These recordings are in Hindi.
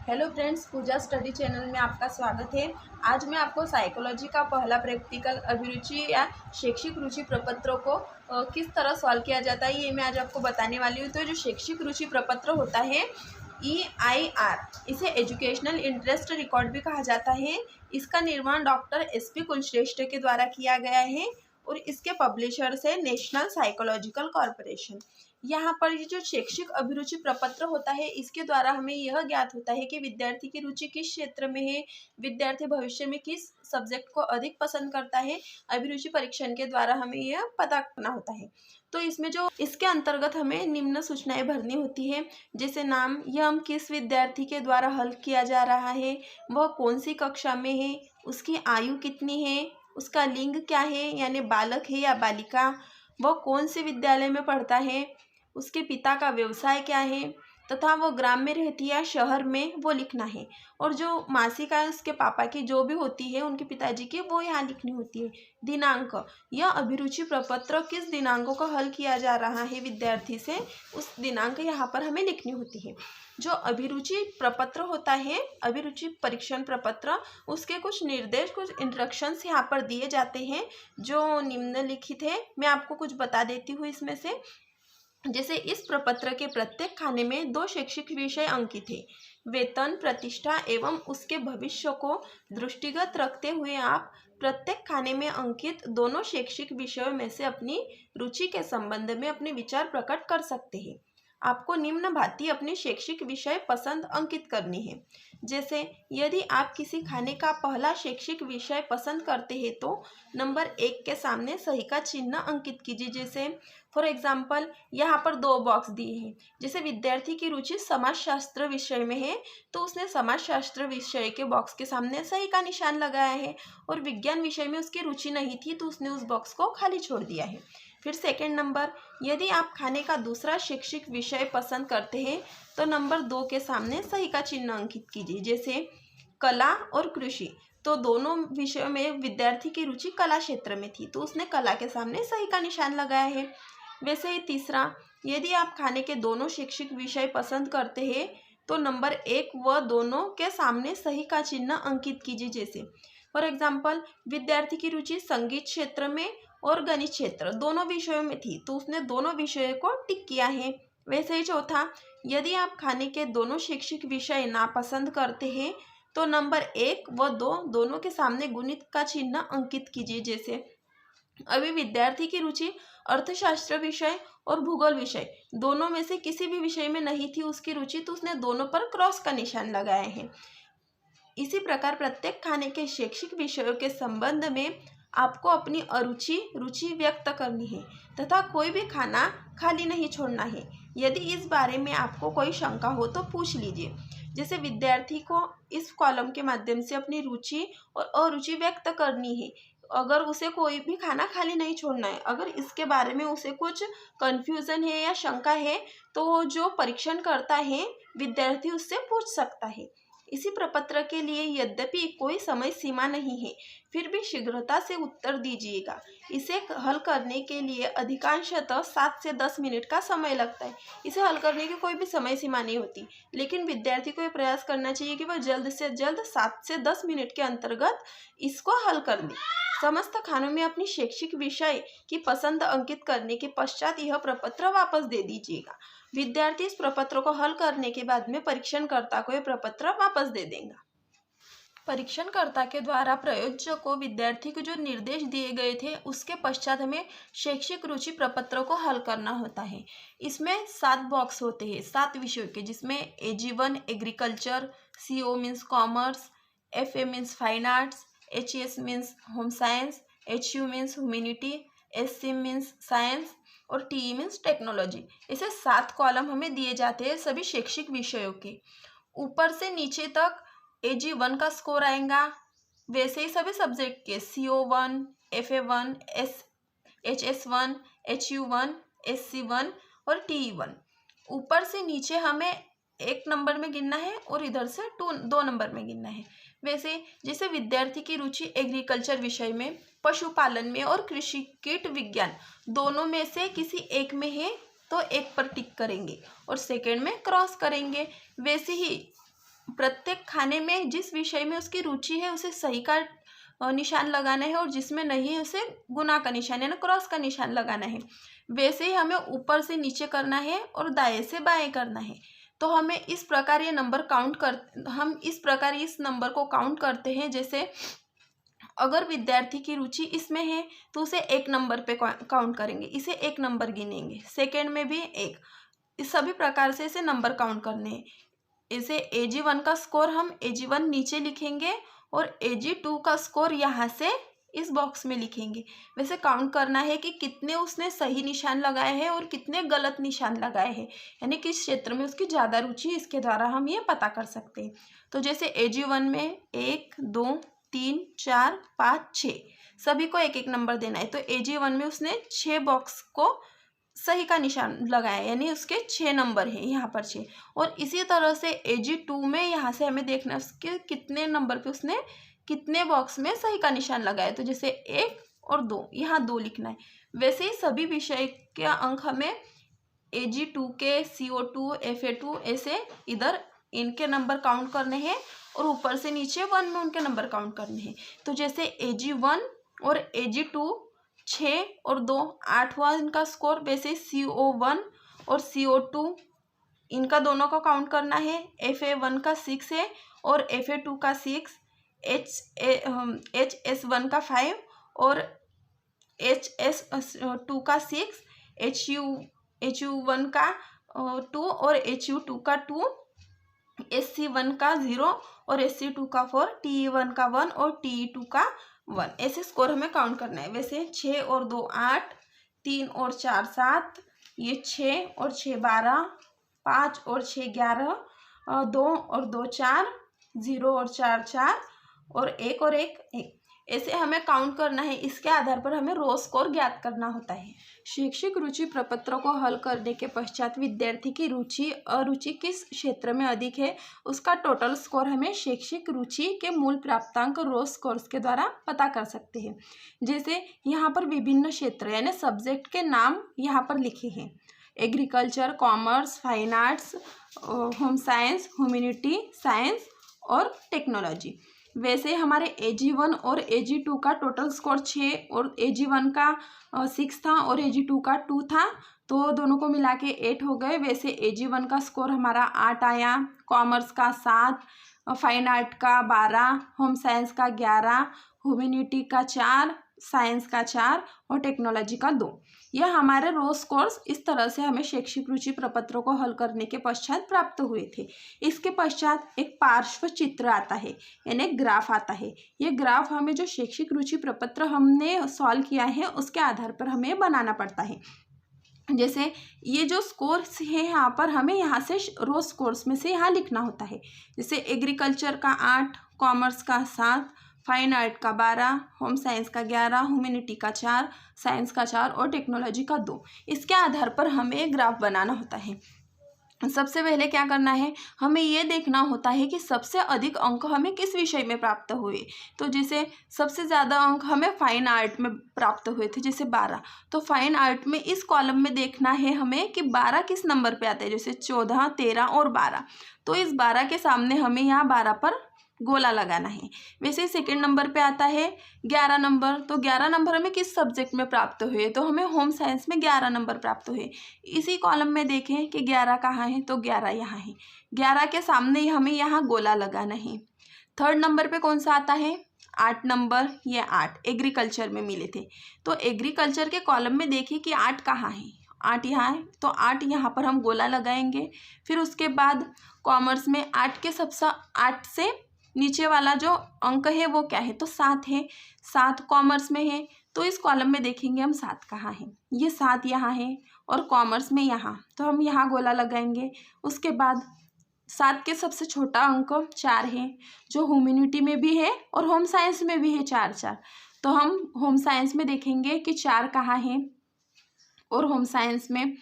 हेलो फ्रेंड्स, पूजा स्टडी चैनल में आपका स्वागत है। आज मैं आपको साइकोलॉजी का पहला प्रैक्टिकल अभिरुचि या शैक्षिक रुचि प्रपत्रों को किस तरह सॉल्व किया जाता है ये मैं आज आपको बताने वाली हूँ। तो जो शैक्षिक रुचि प्रपत्र होता है EIR, इसे एजुकेशनल इंटरेस्ट रिकॉर्ड भी कहा जाता है। इसका निर्माण डॉक्टर SP कुलश्रेष्ठ के द्वारा किया गया है और इसके पब्लिशर्स है नेशनल साइकोलॉजिकल कॉरपोरेशन। यहाँ पर ये जो शैक्षिक अभिरुचि प्रपत्र होता है, इसके द्वारा हमें यह ज्ञात होता है कि विद्यार्थी की रुचि किस क्षेत्र में है, विद्यार्थी भविष्य में किस सब्जेक्ट को अधिक पसंद करता है। अभिरुचि परीक्षण के द्वारा हमें यह पता करना होता है। तो इसमें जो इसके अंतर्गत हमें निम्न सूचनाएं भरनी होती है, जैसे नाम, यह किस विद्यार्थी के द्वारा हल किया जा रहा है, वह कौन सी कक्षा में है, उसकी आयु कितनी है, उसका लिंग क्या है यानी बालक है या बालिका, वह कौन से विद्यालय में पढ़ता है, उसके पिता का व्यवसाय क्या है तथा वो ग्राम में रहती है या शहर में, वो लिखना है। और जो मासिका है उसके पापा की जो भी होती है, उनके पिताजी की, वो यहाँ लिखनी होती है। दिनांक, यह अभिरुचि प्रपत्र किस दिनांकों को हल किया जा रहा है विद्यार्थी से, उस दिनांक यहाँ पर हमें लिखनी होती है। जो अभिरुचि प्रपत्र होता है, अभिरुचि परीक्षण प्रपत्र, उसके कुछ निर्देश, कुछ इंस्ट्रक्शंस यहाँ पर दिए जाते हैं जो निम्नलिखित है। मैं आपको कुछ बता देती हूँ इसमें से। जैसे इस प्रपत्र के प्रत्येक खाने में 2 शैक्षिक विषय अंकित है। वेतन, प्रतिष्ठा एवं उसके भविष्य को दृष्टिगत रखते हुए आप प्रत्येक खाने में अंकित दोनों शैक्षिक विषयों में से अपनी रुचि के संबंध में अपने विचार प्रकट कर सकते हैं। आपको निम्न भांति अपनी शैक्षिक विषय पसंद अंकित करनी है। जैसे यदि आप किसी खाने का पहला शैक्षिक विषय पसंद करते हैं तो नंबर 1 के सामने सही का चिन्ह अंकित कीजिए। जैसे फॉर एग्जाम्पल यहाँ पर 2 बॉक्स दिए हैं। जैसे विद्यार्थी की रुचि समाजशास्त्र विषय में है तो उसने समाजशास्त्र विषय के बॉक्स के सामने सही का निशान लगाया है, और विज्ञान विषय में उसकी रुचि नहीं थी तो उसने उस बॉक्स को खाली छोड़ दिया है। फिर सेकेंड नंबर, यदि आप खाने का दूसरा शैक्षिक विषय पसंद करते हैं तो नंबर 2 के सामने सही का चिन्ह अंकित कीजिए। जैसे कला और कृषि, तो दोनों विषयों में विद्यार्थी की रुचि कला क्षेत्र में थी तो उसने कला के सामने सही का निशान लगाया है। वैसे ही तीसरा, यदि आप खाने के दोनों शैक्षिक विषय पसंद करते हैं तो नंबर 1 व दोनों के सामने सही का चिन्ह अंकित कीजिए। जैसे फॉर एग्जाम्पल विद्यार्थी की रुचि संगीत क्षेत्र में और गणित क्षेत्र दोनों विषयों में थी तो उसने दोनों विषयों को टिक किया है। वैसे ही चौथा, यदि आप खाने के दोनों शैक्षिक विषय नापसंद करते हैं तो नंबर 1 व 2 दोनों के सामने गुणित का चिन्ह अंकित कीजिए। जैसे अभी विद्यार्थी की रुचि अर्थशास्त्र विषय और भूगोल विषय दोनों में से किसी भी विषय में नहीं थी उसकी रुचि, तो उसने दोनों पर क्रॉस का निशान लगाए हैं। इसी प्रकार प्रत्येक खाने के शैक्षिक विषयों के संबंध में आपको अपनी अरुचि रुचि व्यक्त करनी है तथा कोई भी खाना खाली नहीं छोड़ना है। यदि इस बारे में आपको कोई शंका हो तो पूछ लीजिए। जैसे विद्यार्थी को इस कॉलम के माध्यम से अपनी रुचि और अरुचि व्यक्त करनी है। अगर उसे कोई भी खाना खाली नहीं छोड़ना है, अगर इसके बारे में उसे कुछ कन्फ्यूज़न है या शंका है तो जो परीक्षण करता है विद्यार्थी उससे पूछ सकता है। इसी प्रपत्र के लिए यद्यपि कोई समय सीमा नहीं है, फिर भी शीघ्रता से उत्तर दीजिएगा। इसे हल करने के लिए अधिकांशतः 7 से 10 मिनट का समय लगता है। इसे हल करने की कोई भी समय सीमा नहीं होती, लेकिन विद्यार्थी को ये प्रयास करना चाहिए कि वह जल्द से जल्द 7 से 10 मिनट के अंतर्गत इसको हल कर ले। समस्त खानों में अपनी शैक्षिक विषय की पसंद अंकित करने के पश्चात यह प्रपत्र वापस दे दीजिएगा। विद्यार्थी इस प्रपत्र को हल करने के बाद में परीक्षणकर्ता को यह प्रपत्र वापस दे देगा। परीक्षणकर्ता के द्वारा प्रयोज्य को विद्यार्थी को जो निर्देश दिए गए थे उसके पश्चात हमें शैक्षिक रुचि प्रपत्र को हल करना होता है। इसमें 7 बॉक्स होते हैं 7 विषयों के, जिसमें AG1 agriculture, CO means commerce, FA means fine arts, HS means home science, HU means humanity, SC means science और TE मीन्स टेक्नोलॉजी। ऐसे 7 कॉलम हमें दिए जाते हैं सभी शैक्षिक विषयों के। ऊपर से नीचे तक AG1 का स्कोर आएगा, वैसे ही सभी सब्जेक्ट के CO1, FA1, HS1, HU1, SC1 और TE1। ऊपर से नीचे हमें 1 नंबर में गिनना है और इधर से 2 नंबर में गिनना है। वैसे जैसे विद्यार्थी की रुचि एग्रीकल्चर विषय में, पशुपालन में और कृषि कीट विज्ञान दोनों में से किसी एक में है तो 1 पर टिक करेंगे और सेकंड में क्रॉस करेंगे। वैसे ही प्रत्येक खाने में जिस विषय में उसकी रुचि है उसे सही का निशान लगाना है, और जिसमें नहीं है उसे गुना का निशान यानी क्रॉस का निशान लगाना है। वैसे ही हमें ऊपर से नीचे करना है और दाएं से बाएं करना है। तो हमें इस प्रकार ये नंबर हम इस प्रकार इस नंबर को काउंट करते हैं। जैसे अगर विद्यार्थी की रुचि इसमें है तो उसे 1 नंबर पे काउंट करेंगे, इसे 1 नंबर गिनेंगे, सेकेंड में भी 1, इस सभी प्रकार से इसे नंबर काउंट करने हैं। इसे AG1 का स्कोर हम AG1 नीचे लिखेंगे और AG2 का स्कोर यहाँ से इस बॉक्स में लिखेंगे। वैसे काउंट करना है कि कितने उसने सही निशान लगाए हैं और कितने गलत निशान लगाए हैं, यानी किस क्षेत्र में उसकी ज़्यादा रुचि, इसके द्वारा हम ये पता कर सकते हैं। तो जैसे AG1 में 1 2 3 4 5 6 सभी को 1 1 नंबर देना है। तो AG1 में उसने 6 बॉक्स को सही का निशान लगाया, यानी उसके 6 नंबर हैं यहाँ पर 6। और इसी तरह से AG2 में यहाँ से हमें देखना है उसके कितने नंबर पे उसने कितने बॉक्स में सही का निशान लगाया। तो जैसे 1 और 2, यहाँ 2 लिखना है। वैसे ही सभी विषय के अंक हमें AG2 के, CO2, FA2 ऐसे इधर इनके नंबर काउंट करने हैं और ऊपर से नीचे 1 में उनके नंबर काउंट करने हैं। तो जैसे AG1 और AG2 6 और 2 8 हुआ इनका स्कोर। वैसे CO1 और CO2 इनका दोनों का काउंट करना है। FA1 का 6 है और FA2 का 6, HS1 का 5 और HS2 का 6, HU1 का 2 और HU2 का 2, SC1 का 0 और SC2 का 4, TE1 का 1 और TE2 का 1, ऐसे स्कोर हमें काउंट करना है। वैसे 6 और 2 8, 3 और 4 7, ये 6 और 6 12, 5 और 6 11, 2 और 2 4, 0 और 4 4 और 1 और 1 1, ऐसे हमें काउंट करना है। इसके आधार पर हमें रो स्कोर ज्ञात करना होता है। शैक्षिक रुचि प्रपत्रों को हल करने के पश्चात विद्यार्थी की रुचि अरुचि किस क्षेत्र में अधिक है उसका टोटल स्कोर हमें शैक्षिक रुचि के मूल प्राप्तांक रो स्कोर्स के द्वारा पता कर सकते हैं। जैसे यहाँ पर विभिन्न क्षेत्र यानी सब्जेक्ट के नाम यहाँ पर लिखे हैं: agriculture, commerce, fine arts, home science, humanity science और टेक्नोलॉजी। वैसे हमारे AG1 और AG2 का टोटल स्कोर 6 और AG1 का 6 था और AG2 का 2 था, तो दोनों को मिला के 8 हो गए। वैसे AG1 का स्कोर हमारा 8 आया, कॉमर्स का 7, फाइन आर्ट का 12, होम साइंस का 11, ह्यूमैनिटी का 4, साइंस का 4 और टेक्नोलॉजी का 2। यह हमारे रो स्कोर्स इस तरह से हमें शैक्षिक रुचि प्रपत्रों को हल करने के पश्चात प्राप्त हुए थे। इसके पश्चात एक पार्श्व चित्र आता है यानी ग्राफ आता है। ये ग्राफ हमें जो शैक्षिक रुचि प्रपत्र हमने सॉल्व किया है उसके आधार पर हमें बनाना पड़ता है। जैसे ये जो स्कोर्स है यहाँ पर हमें यहाँ से रो स्कोर्स में से यहाँ लिखना होता है। जैसे एग्रीकल्चर का 8, कॉमर्स का 7, फाइन आर्ट का 12, होम साइंस का 11, ह्यूमैनिटी का 4, साइंस का 4 और टेक्नोलॉजी का 2। इसके आधार पर हमें ग्राफ बनाना होता है। सबसे पहले क्या करना है, हमें ये देखना होता है कि सबसे अधिक अंक हमें किस विषय में प्राप्त हुए। तो जैसे सबसे ज़्यादा अंक हमें फाइन आर्ट में प्राप्त हुए थे, जैसे 12। तो फाइन आर्ट में इस कॉलम में देखना है हमें कि 12 किस नंबर पे आते हैं, जैसे 14, 13 और 12। तो इस 12 के सामने हमें यहाँ 12 पर गोला लगाना है। वैसे सेकंड नंबर पे आता है 11 नंबर। तो 11 नंबर हमें किस सब्जेक्ट में प्राप्त हुए, तो हमें होम साइंस में 11 नंबर प्राप्त हुए। इसी कॉलम में देखें कि 11 कहाँ है, तो 11 यहाँ है। 11 के सामने हमें यहाँ गोला लगाना है। थर्ड नंबर पे कौन सा आता है, 8 नंबर। ये 8 एग्रीकल्चर में मिले थे। तो एग्रीकल्चर के कॉलम में देखिए कि 8 कहाँ है, 8 यहाँ है। तो 8 यहाँ पर हम गोला लगाएंगे। फिर उसके बाद कॉमर्स में 8 से नीचे वाला जो अंक है वो क्या है, तो 7 है। 7 कॉमर्स में है, तो इस कॉलम में देखेंगे हम 7 कहाँ है, ये 7 यहाँ है और कॉमर्स में यहाँ, तो हम यहाँ गोला लगाएंगे। उसके बाद 7 के सबसे छोटा अंक 4 है, जो ह्यूमैनिटी में भी है और होम साइंस में भी है 4 4। तो हम होम साइंस में देखेंगे कि 4 कहाँ है और होम साइंस में,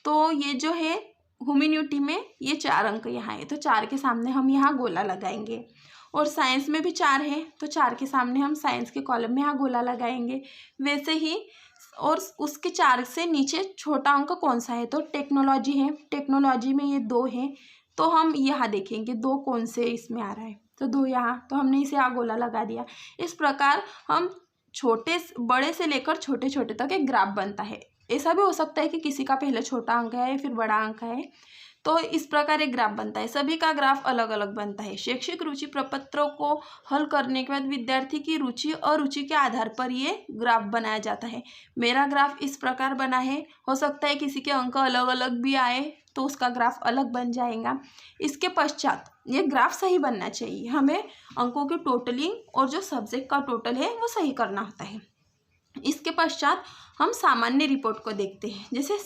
तो ये जो है ह्यूमैनिटी में ये 4 अंक यहाँ है, तो 4 के सामने हम यहाँ गोला लगाएंगे। और साइंस में भी 4 है, तो 4 के सामने हम साइंस के कॉलम में यहाँ गोला लगाएंगे। वैसे ही और उसके 4 से नीचे छोटा अंक कौन सा है, तो टेक्नोलॉजी है। टेक्नोलॉजी में ये 2 है, तो हम यहाँ देखेंगे 2 कौन से इसमें आ रहा है, तो 2 यहाँ, तो हमने इसे यहाँ गोला लगा दिया। इस प्रकार हम बड़े से लेकर छोटे छोटे तक एक ग्राफ बनता है। ऐसा भी हो सकता है कि किसी का पहले छोटा अंक है फिर बड़ा अंक है, तो इस प्रकार एक ग्राफ बनता है। सभी का ग्राफ अलग अलग बनता है। शैक्षिक रुचि प्रपत्रों को हल करने के बाद विद्यार्थी की रुचि और रुचि के आधार पर ये ग्राफ बनाया जाता है। मेरा ग्राफ इस प्रकार बना है, हो सकता है किसी के अंक अलग अलग भी आए तो उसका ग्राफ अलग बन जाएगा। इसके पश्चात ये ग्राफ सही बनना चाहिए, हमें अंकों की टोटलिंग और जो सब्जेक्ट का टोटल है वो सही करना होता है। इसके पश्चात हम सामान्य रिपोर्ट को देखते हैं। जैसे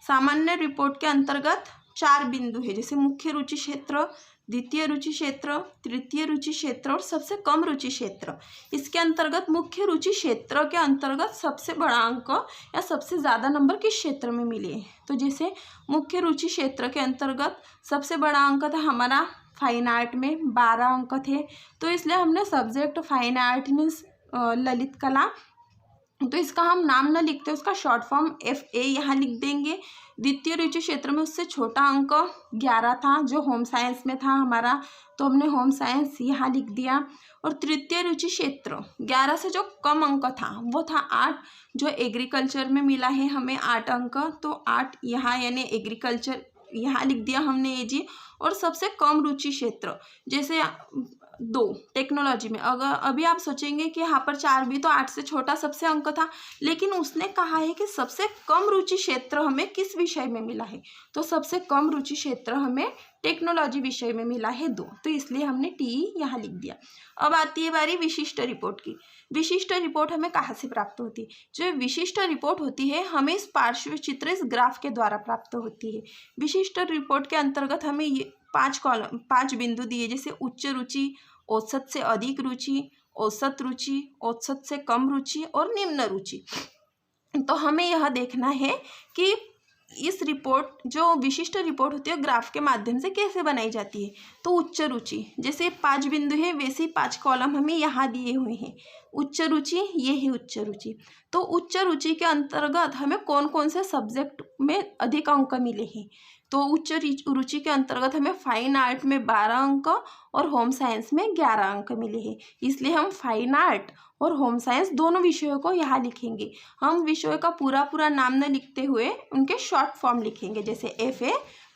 सामान्य रिपोर्ट के अंतर्गत 4 बिंदु है, जैसे मुख्य रुचि क्षेत्र, द्वितीय रुचि क्षेत्र, तृतीय रुचि क्षेत्र और सबसे कम रुचि क्षेत्र। इसके अंतर्गत मुख्य रुचि क्षेत्र के अंतर्गत सबसे बड़ा अंक या सबसे ज़्यादा नंबर किस क्षेत्र में मिले, तो जैसे मुख्य रुचि क्षेत्र के अंतर्गत सबसे बड़ा अंक था हमारा फाइन आर्ट में 12 अंक थे, तो इसलिए हमने subject fine art means Lalit कला, तो इसका हम नाम न लिखते, उसका शॉर्ट फॉर्म FA यहाँ लिख देंगे। द्वितीय रुचि क्षेत्र में उससे छोटा अंक 11 था जो होम साइंस में था हमारा, तो हमने होम साइंस यहाँ लिख दिया। और तृतीय रुचि क्षेत्र 11 से जो कम अंक था वो था 8, जो एग्रीकल्चर में मिला है हमें 8 अंक, तो 8 यहाँ यानी एग्रीकल्चर यहाँ लिख दिया हमने AG। और सबसे कम रुचि क्षेत्र जैसे 2 टेक्नोलॉजी में, अगर अभी आप सोचेंगे कि यहाँ पर 4 भी तो 8 से छोटा सबसे अंक था, लेकिन उसने कहा है कि सबसे कम रुचि क्षेत्र हमें किस विषय में मिला है, तो सबसे कम रुचि क्षेत्र हमें टेक्नोलॉजी विषय में मिला है 2, तो इसलिए हमने TE यहाँ लिख दिया। अब आती है बारी विशिष्ट रिपोर्ट की। विशिष्ट रिपोर्ट हमें कहाँ से प्राप्त होती है? जो विशिष्ट रिपोर्ट होती है हमें इस पार्श्व चित्र इस ग्राफ के द्वारा प्राप्त होती है। विशिष्ट रिपोर्ट के अंतर्गत हमें ये 5 बिंदु दिए, जैसे उच्च रुचि, औसत से अधिक रुचि, औसत रुचि, औसत से कम रुचि और निम्न रुचि। तो हमें यह देखना है कि इस रिपोर्ट जो विशिष्ट रिपोर्ट होती है ग्राफ के माध्यम से कैसे बनाई जाती है। तो उच्च रुचि, जैसे 5 बिंदु है वैसे ही 5 कॉलम हमें यहाँ दिए हुए हैं। उच्च रुचि, ये है उच्च रुचि। तो उच्च रुचि के अंतर्गत हमें कौन कौन से सब्जेक्ट में अधिक अंक मिले हैं, तो उच्च रुचि के अंतर्गत हमें फाइन आर्ट में 12 अंक और होम साइंस में 11 अंक मिले हैं। इसलिए हम फाइन आर्ट और होम साइंस दोनों विषयों को यहाँ लिखेंगे। हम विषयों का पूरा नाम न लिखते हुए उनके शॉर्ट फॉर्म लिखेंगे, जैसे FA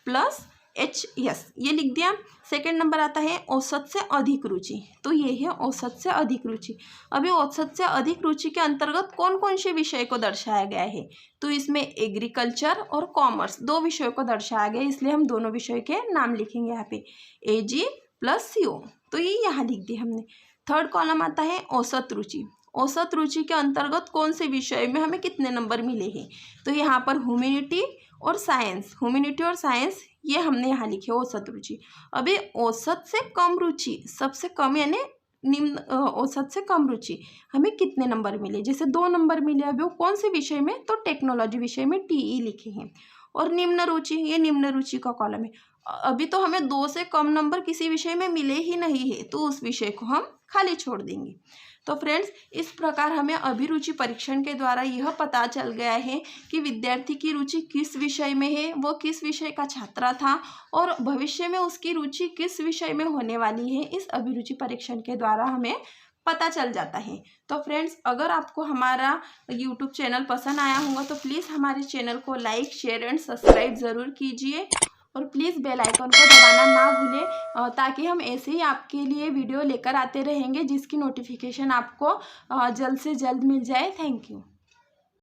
+ HS ये लिख दिया। सेकंड नंबर आता है औसत से अधिक रुचि, तो ये है औसत से अधिक रुचि। अभी औसत से अधिक रुचि के अंतर्गत कौन कौन से विषय को दर्शाया गया है, तो इसमें एग्रीकल्चर और कॉमर्स 2 विषयों को दर्शाया गया, इसलिए हम दोनों विषय के नाम लिखेंगे यहाँ पे AG + CO, तो ये यहाँ लिख दिया हमने। थर्ड कॉलम आता है औसत रुचि। औसत रुचि के अंतर्गत कौन से विषय में हमें कितने नंबर मिले हैं, तो यहाँ पर ह्यूमैनिटी और साइंस ये हमने यहाँ लिखे औसत रुचि। अभी औसत से कम रुचि, सबसे कम यानी निम्न औसत से कम रुचि हमें कितने नंबर मिले, जैसे 2 नंबर मिले। अभी वो कौन से विषय में, तो टेक्नोलॉजी विषय में TE लिखे हैं। और निम्न रुचि, ये निम्न रुचि का कॉलम है। अभी तो हमें 2 से कम नंबर किसी विषय में मिले ही नहीं है, तो उस विषय को हम खाली छोड़ देंगे। तो फ्रेंड्स, इस प्रकार हमें अभिरुचि परीक्षण के द्वारा यह पता चल गया है कि विद्यार्थी की रुचि किस विषय में है, वो किस विषय का छात्रा था और भविष्य में उसकी रुचि किस विषय में होने वाली है, इस अभिरुचि परीक्षण के द्वारा हमें पता चल जाता है। तो फ्रेंड्स, अगर आपको हमारा YouTube चैनल पसंद आया होगा तो प्लीज़ हमारे चैनल को लाइक, शेयर एंड सब्सक्राइब ज़रूर कीजिए और प्लीज़ बेल आइकन को दबाना ना भूलें, ताकि हम ऐसे ही आपके लिए वीडियो लेकर आते रहेंगे जिसकी नोटिफिकेशन आपको जल्द से जल्द मिल जाए। Thank you.